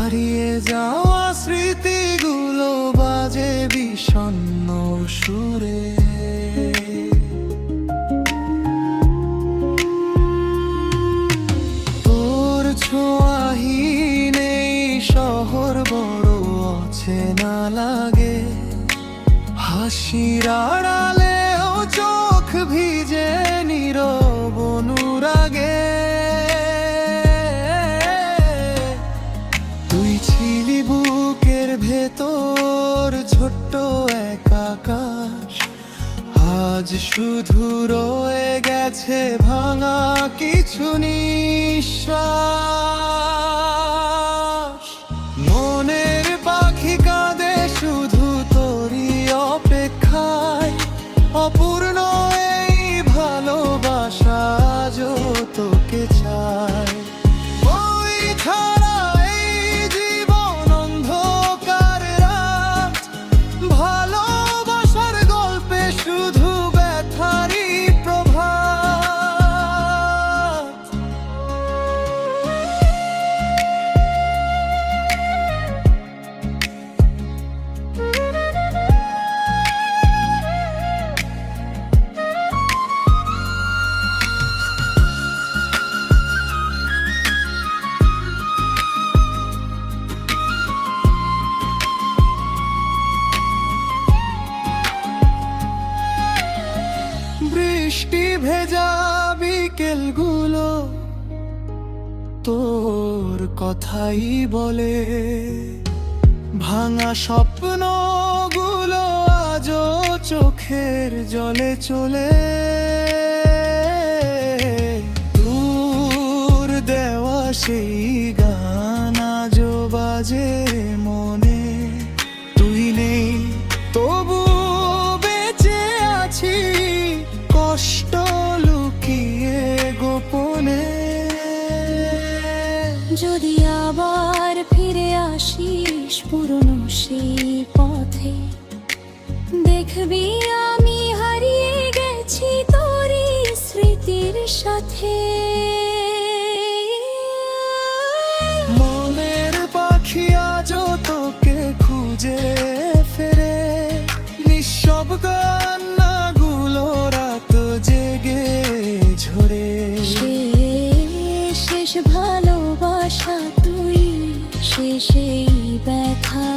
হারিয়ে যাওয়া স্মৃতিগুলো বাজে বিষণ্ণ সুরে। তোর ছোঁয়াহীন এই শহর বড় অচেনা লাগে, হাসির আড়ালেও চোখ ভিজে নীরব অনুরাগে। তুই ছিলি বুকের ভেতর ছোট্ট এক আকাশ, আজ শুধু রয়ে গেছে ভাঙা কিছু নিঃশ্বাস। মনের পাখি কাঁদে শুধু তোরই অপেক্ষায়, অপূর্ণ এই ভালোবাসা আজও তোকে চায়। ওই ছাড়া এই জীবন অন্ধকার রাত, ভালোবাসার গল্পে শুধু ব্যথারই প্রভাত। বৃষ্টি ভেজা বিকেলগুলো তোর কথাই বলে, ভাঙা স্বপ্নগুলো আজও চোখের জলে চলে। তোর দেওয়া সেই গান আজও বাজে মনে। তুই নেই তবু বেঁচে আছি, কষ্ট লুকিয়ে গোপনে। যদি আবার ফিরে আসিস পুরনো সেই পথে, দেখবি আমি হারিয়ে গেছি তোরই স্মৃতির সাথে। মনের পাখি আজও তোকে খুঁজে ফেরে, নিঃশব্দ কান্নাগুলো রাত জেগে ঝরে। শেষ ভালোবাসা তুই, শেষ এই ব্যথা।